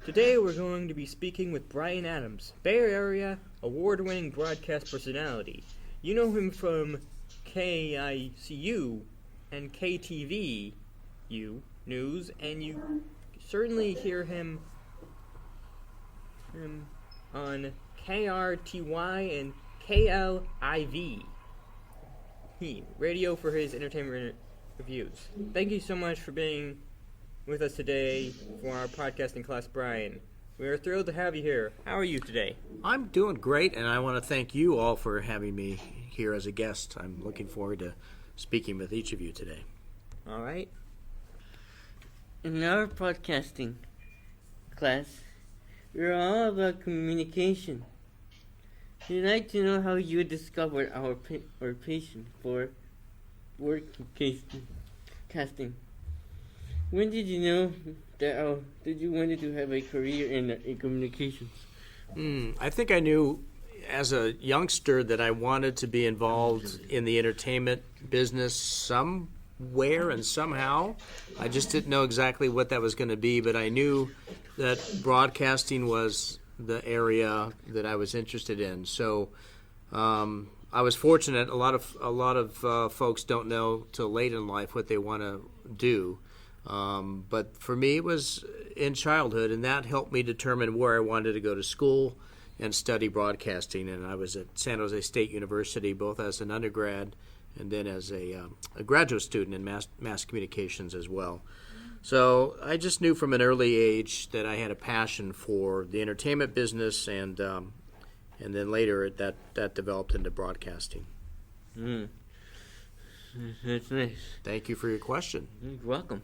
Today we're going to be speaking with Brian Adams, Bay Area award-winning broadcast personality. You know him from KICU and KTVU News, and you certainly hear him on KRTY and KLIV. Radio for his entertainment reviews. Thank you so much for being with us today for our podcasting class, Brian. We are thrilled to have you here. How are you today? I'm doing great, and I want to thank you all for having me here as a guest. I'm looking forward to speaking with each of you today. All right. In our podcasting class, we're all about communication. We'd like to know how you discovered our passion for broadcasting. When did you know that did you wanted to have a career in communications? I think I knew as a youngster that I wanted to be involved in the entertainment business somewhere and somehow. I just didn't know exactly what that was going to be, but I knew that broadcasting was the area that I was interested in. So I was fortunate. A lot of folks don't know till late in life what they want to do. But for me, it was in childhood, and that helped me determine where I wanted to go to school and study broadcasting. And I was at San Jose State University, both as an undergrad and then as a graduate student in mass communications as well. So I just knew from an early age that I had a passion for the entertainment business, and then later that developed into broadcasting. That's nice. Thank you for your question. You're welcome.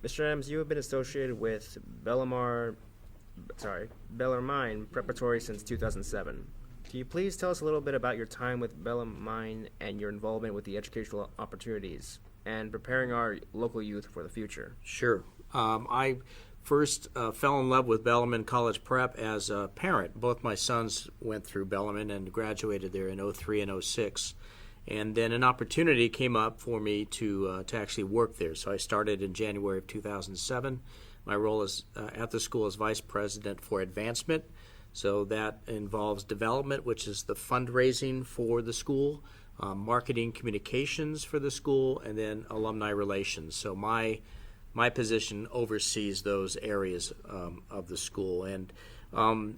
Mr. Adams, you have been associated with Bellarmine Preparatory since 2007. Can you please tell us a little bit about your time with Bellarmine and your involvement with the educational opportunities and preparing our local youth for the future? Sure. I first fell in love with Bellarmine College Prep as a parent. Both my sons went through Bellarmine and graduated there in 03 and 06. And then an opportunity came up for me to actually work there. So I started in January of 2007. My role is at the school as vice president for advancement. So that involves development, which is the fundraising for the school, marketing communications for the school, and then alumni relations. So my position oversees those areas of the school. And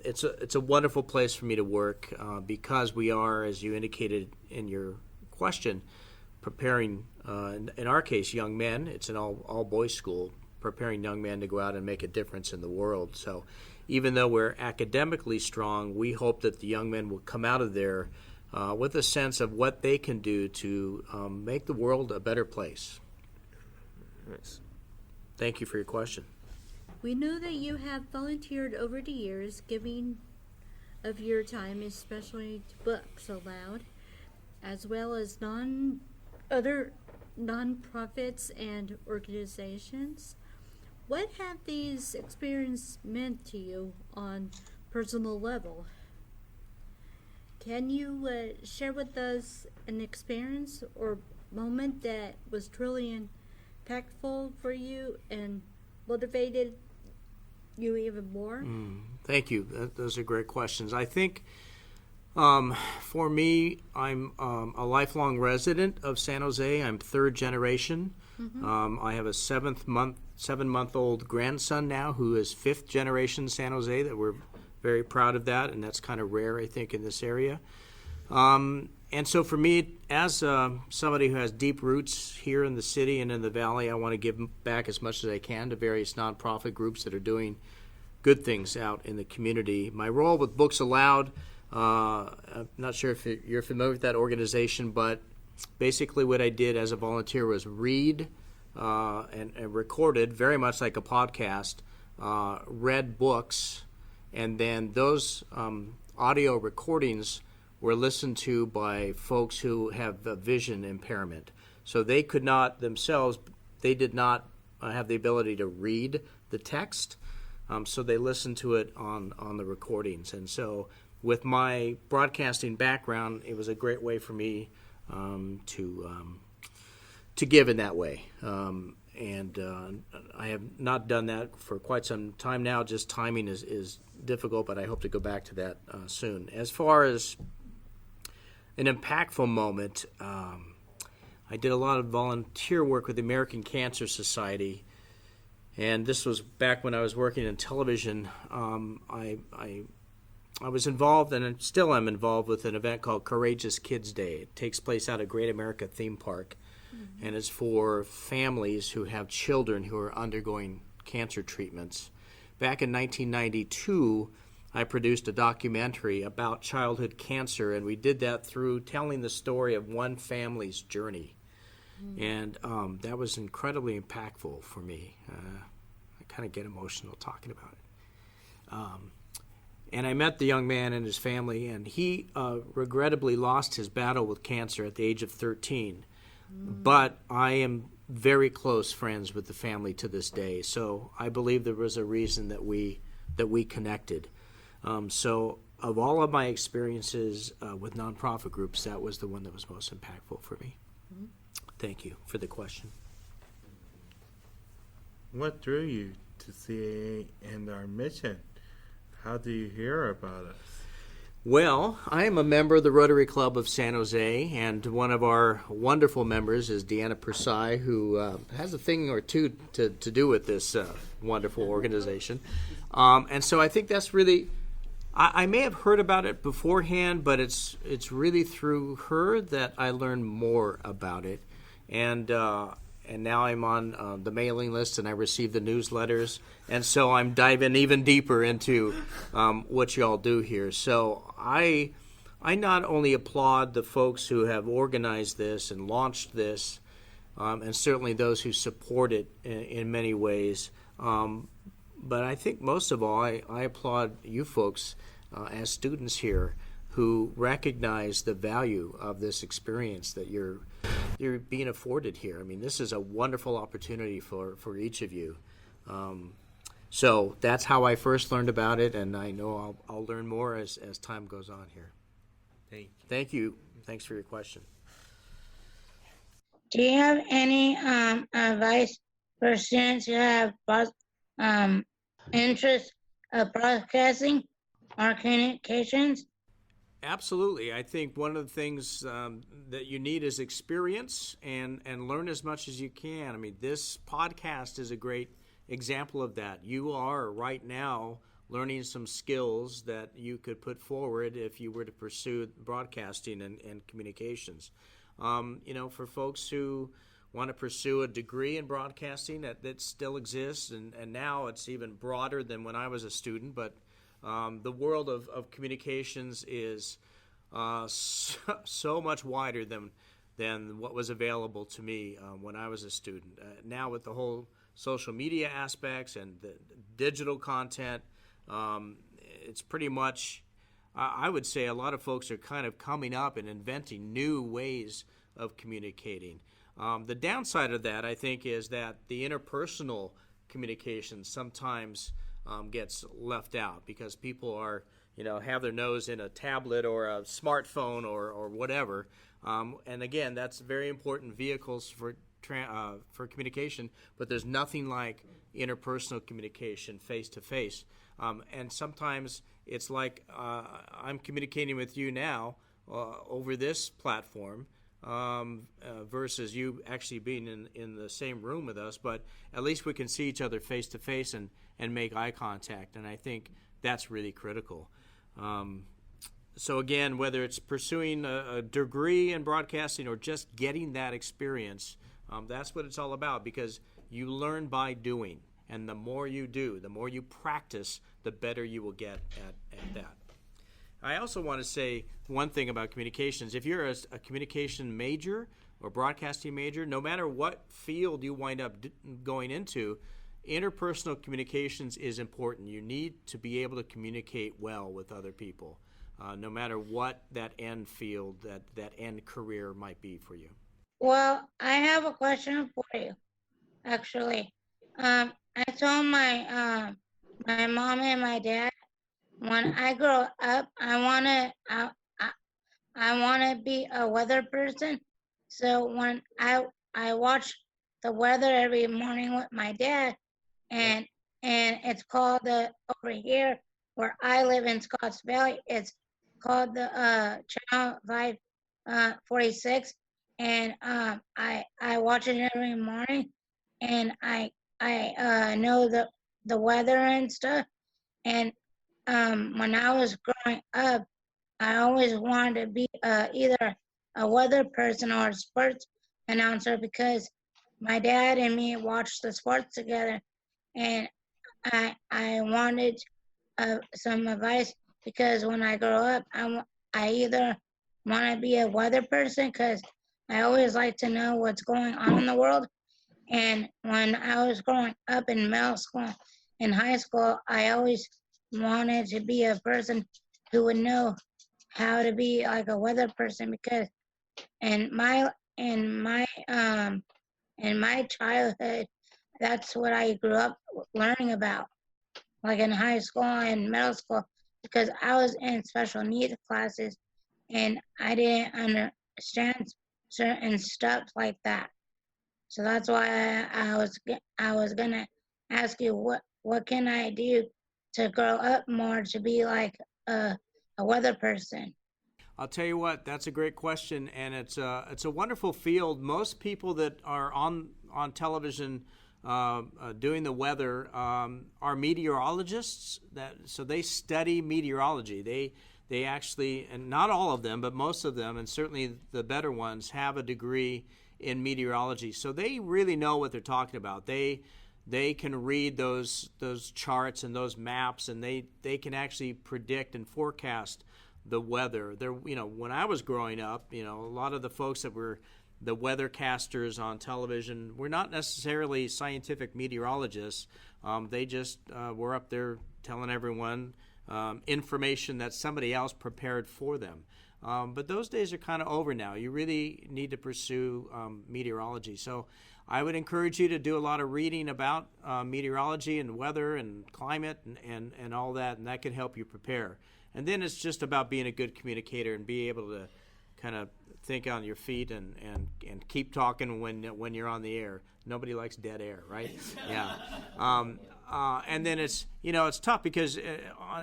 it's a wonderful place for me to work because we are, as you indicated in your question, preparing, in our case, young men. It's an all-boys school, preparing young men to go out and make a difference in the world. So even though we're academically strong, we hope that the young men will come out of there with a sense of what they can do to make the world a better place. Nice. Thank you for your question. We know that you have volunteered over the years, giving of your time, especially to Books Aloud, as well as other nonprofits and organizations. What have these experiences meant to you on personal level? Can you share with us an experience or moment that was truly impactful for you and motivated you even more? Thank you. Those are great questions. I think for me, I'm a lifelong resident of San Jose. I'm third generation. I have a 7-month-old grandson now who is fifth generation San Jose. That we're very proud of that, and that's kind of rare, I think, in this area. And so for me, as somebody who has deep roots here in the city and in the valley, I want to give back as much as I can to various nonprofit groups that are doing good things out in the community. My role with Books Aloud, I'm not sure if you're familiar with that organization, but basically what I did as a volunteer was read and recorded, very much like a podcast, read books, and then those audio recordings were listened to by folks who have a vision impairment. So they could not themselves, they did not have the ability to read the text, so they listened to it on the recordings. And so with my broadcasting background, it was a great way for me to give in that way. and I have not done that for quite some time now. Just timing is difficult, but I hope to go back to that soon. As far as an impactful moment, I did a lot of volunteer work with the American Cancer Society, and this was back when I was working in television. I was involved, and still am involved, with an event called Courageous Kids Day. It takes place out at Great America Theme Park, and it's for families who have children who are undergoing cancer treatments. Back in 1992, I produced a documentary about childhood cancer, and we did that through telling the story of one family's journey. And that was incredibly impactful for me. I kind of get emotional talking about it. And I met the young man and his family, and he regrettably lost his battle with cancer at the age of 13. But I am very close friends with the family to this day, so I believe there was a reason that we connected. So of all of my experiences with nonprofit groups, that was the one that was most impactful for me. Thank you for the question. What drew you to CAA and our mission? How do you hear about us? Well, I am a member of the Rotary Club of San Jose, and one of our wonderful members is Deanna Persai, who has a thing or two to do with this wonderful organization. And so I think that's really, I may have heard about it beforehand, but it's really through her that I learned more about it. And now I'm on the mailing list, and I receive the newsletters, and so I'm diving even deeper into what you all do here. So I not only applaud the folks who have organized this and launched this, and certainly those who support it in many ways, but I think most of all, I applaud you folks as students here who recognize the value of this experience that you're being afforded here. I mean, this is a wonderful opportunity for each of you. So that's how I first learned about it, and I know I'll learn more as time goes on here. Thank you. Thank you. Thanks for your question. Do you have any advice for students who have interest of broadcasting or communications? Absolutely. I think one of the things that you need is experience and learn as much as you can. I mean, this podcast is a great example of that. You are right now learning some skills that you could put forward if you were to pursue broadcasting and communications. For folks who want to pursue a degree in broadcasting, that still exists, and now it's even broader than when I was a student, but the world of communications is so much wider than what was available to me when I was a student. Now with the whole social media aspects and the digital content, it's pretty much, I would say a lot of folks are kind of coming up and inventing new ways of communicating. The downside of that, I think, is that the interpersonal communication sometimes gets left out because people are, have their nose in a tablet or a smartphone or whatever. And again, that's very important vehicles for communication, but there's nothing like interpersonal communication face to face. And sometimes it's like I'm communicating with you now over this platform versus you actually being in the same room with us, but at least we can see each other face to face and make eye contact, and I think that's really critical. So again, whether it's pursuing a degree in broadcasting or just getting that experience, that's what it's all about, because you learn by doing, and the more you do, the more you practice, the better you will get at that. I also want to say one thing about communications. If you're a communication major or broadcasting major, no matter what field you wind up going into, interpersonal communications is important. You need to be able to communicate well with other people, no matter what that end field, that end career might be for you. Well, I have a question for you, actually. I told my mom and my dad, when I grow up, I wanna be a weather person. So when I watch the weather every morning with my dad, and it's called the over here where I live in Scotts Valley. It's called the Channel 546, and I watch it every morning, and I know the weather and stuff. And when I was growing up, I always wanted to be either a weather person or a sports announcer because my dad and me watched the sports together, and I wanted some advice because when I grow up, I either want to be a weather person because I always like to know what's going on in the world. And when I was growing up in middle school and high school, I always wanted to be a person who would know how to be like a weather person because in my childhood, that's what I grew up learning about, like in high school and middle school, because I was in special needs classes and I didn't understand certain stuff like that. So that's why I was gonna ask you what can I do to grow up more to be like a weather person. I'll tell you what, that's a great question, and it's a wonderful field. Most people that are on television doing the weather are meteorologists. So they study meteorology. They actually, and not all of them, but most of them, and certainly the better ones, have a degree in meteorology. So they really know what they're talking about. They can read those charts and those maps, and they can actually predict and forecast the weather. When I was growing up, a lot of the folks that were the weathercasters on television were not necessarily scientific meteorologists. They just were up there telling everyone information that somebody else prepared for them. But those days are kind of over now. You really need to pursue meteorology. So I would encourage you to do a lot of reading about meteorology and weather and climate and all that, and that can help you prepare. And then it's just about being a good communicator and be able to kind of think on your feet and keep talking when you're on the air. Nobody likes dead air, right? Yeah. And then it's tough because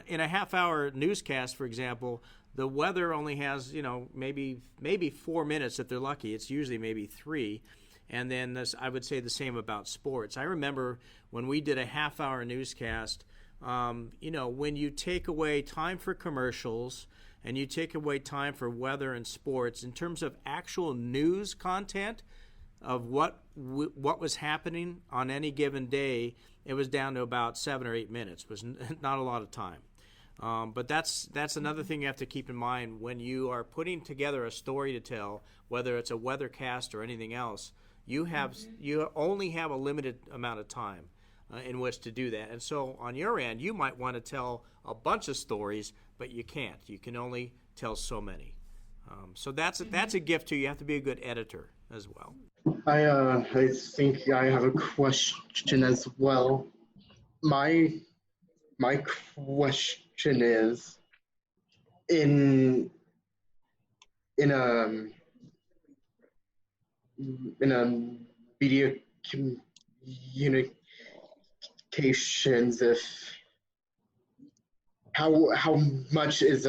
in a half-hour newscast, for example, the weather only has maybe 4 minutes if they're lucky. It's usually maybe 3. And then I would say the same about sports. I remember when we did a half-hour newscast. When you take away time for commercials and you take away time for weather and sports, in terms of actual news content of what was happening on any given day, it was down to about 7 or 8 minutes. It was not a lot of time. But that's another thing you have to keep in mind when you are putting together a story to tell, whether it's a weathercast or anything else. You only have a limited amount of time in which to do that. And so on your end, you might want to tell a bunch of stories, but you can't. You can only tell so many. So that's a gift too. You have to be a good editor as well. I think I have a question as well. My question is in a media communications, if how much is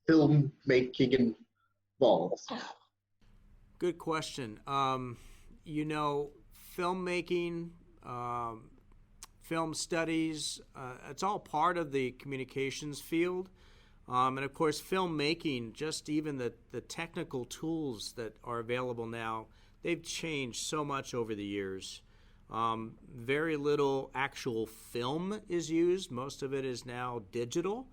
filmmaking involved? Good question. Filmmaking, film studies, it's all part of the communications field. And of course, filmmaking, just even the technical tools that are available now, they've changed so much over the years. Very little actual film is used. Most of it is now digital.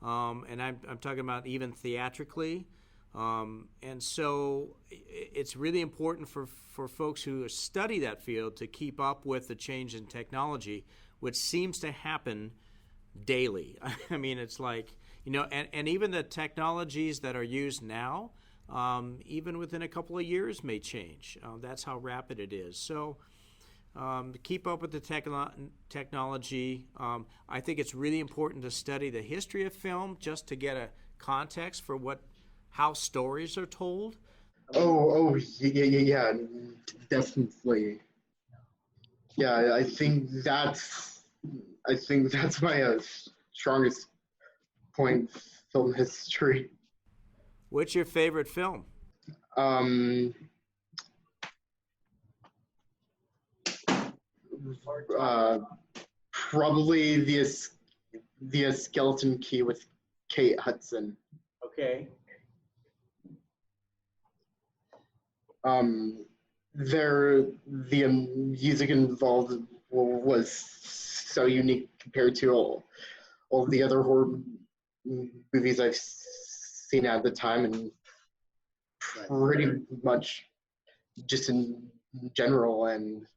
And I'm talking about even theatrically. And so it's really important for folks who study that field to keep up with the change in technology, which seems to happen daily. I mean, it's like, and even the technologies that are used now, even within a couple of years may change. That's how rapid it is. So to keep up with the technology, I think it's really important to study the history of film just to get a context for how stories are told. Yeah, definitely. Yeah, I think that's my strongest point, film history. What's your favorite film? Um, uh, Probably the Skeleton Key with Kate Hudson. Okay. The music involved was so unique compared to all the other horror movies I've seen at the time, and pretty much just in general, and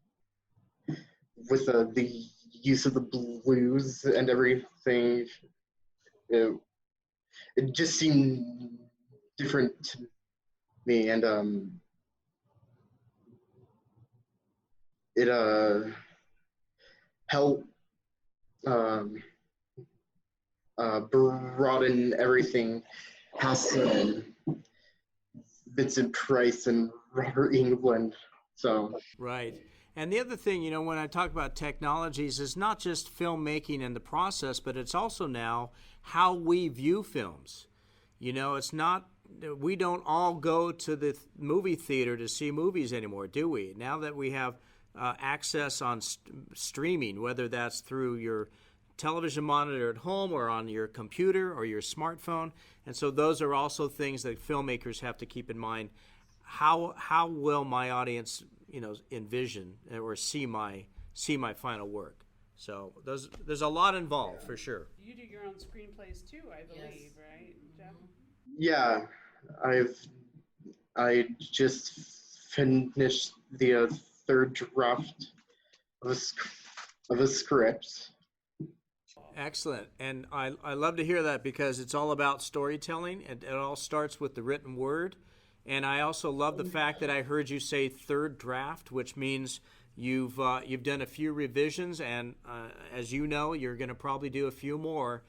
with the use of the blues and everything, it, it just seemed different to me, and it helped um, broaden everything past Vincent Price and Robert England. So Right. And the other thing, when I talk about technologies, is not just filmmaking and the process, but it's also now how we view films. It's not, we don't all go to the movie theater to see movies anymore, do we? Now that we have access on streaming, whether that's through your television monitor at home or on your computer or your smartphone. And so those are also things that filmmakers have to keep in mind. How will my audience, envision or see my final work? So there's a lot involved for sure. You do your own screenplays too, I believe, right, Jeff? yeah, I just finished the third draft of a script. Excellent. And I love to hear that because it's all about storytelling, and it all starts with the written word. And I also love the fact that I heard you say third draft, which means you've done a few revisions, and as you know, you're going to probably do a few more.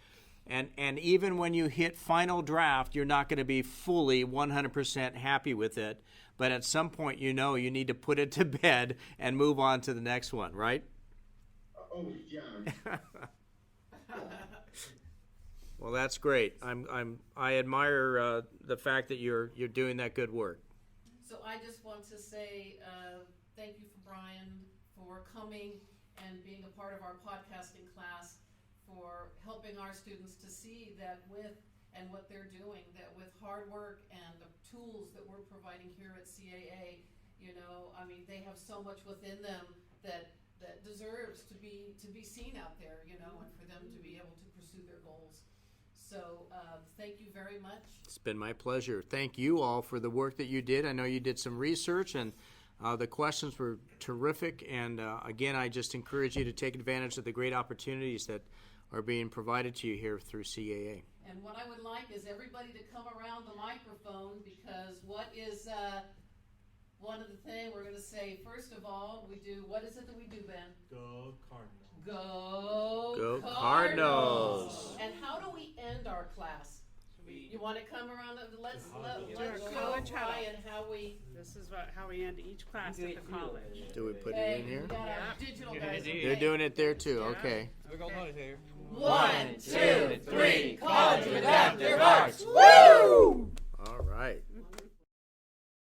And even when you hit final draft, you're not going to be fully 100% happy with it. But at some point, you need to put it to bed and move on to the next one, right? Oh yeah. Well, that's great. I admire the fact that you're doing that good work. So I just want to say thank you for Brian for coming and being a part of our podcasting class, for helping our students to see that with and what they're doing, that with hard work and the tools that we're providing here at CAA, they have so much within them that deserves to be seen out there, and for them to be able to pursue their goals. So thank you very much. It's been my pleasure. Thank you all for the work that you did. I know you did some research, and the questions were terrific. And again, I just encourage you to take advantage of the great opportunities that are being provided to you here through CAA. And what I would like is everybody to come around the microphone, because what is one of the things we're going to say, first of all, what is it that we do, Ben? Go Cardinals. Go Cardinals. And how do we end our class? You want to come around? Let's college show huddle. Brian how we. This is how we end each class at the college. Do we put it in here? We got our digital guys. They're doing it there too. Okay. 1, 2, 3, college with after arts. All right.